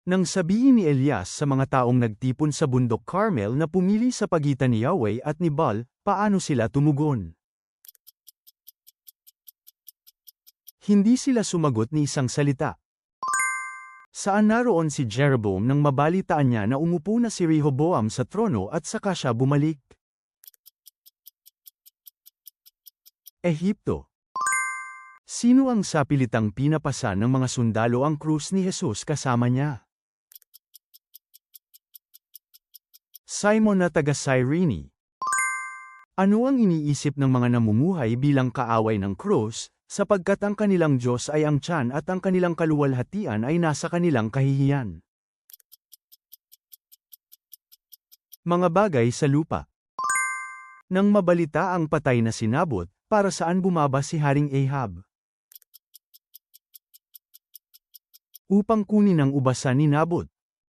Nang sabihin ni Elias sa mga taong nagtipon sa bundok Carmel na pumili sa pagitan ni Yahweh at ni Baal, paano sila tumugon? Hindi sila sumagot ni isang salita. Saan naroon si Jeroboam nang mabalitaan niya na umupo na si Rehoboam sa trono at saka siya bumalik? Ehipto. Sino ang sapilitang pinapasa ng mga sundalo ang krus ni Jesus kasama niya? Simon na taga Cyrene. Ano ang iniisip ng mga namumuhay bilang kaaway ng krus, sapagkat ang kanilang Diyos ay ang tiyan at ang kanilang kaluwalhatian ay nasa kanilang kahihiyan? Mga bagay sa lupa. Nang mabalita ang patay na si Nabot, para saan bumaba si Haring Ahab? Upang kunin ang ubasan ni Nabot.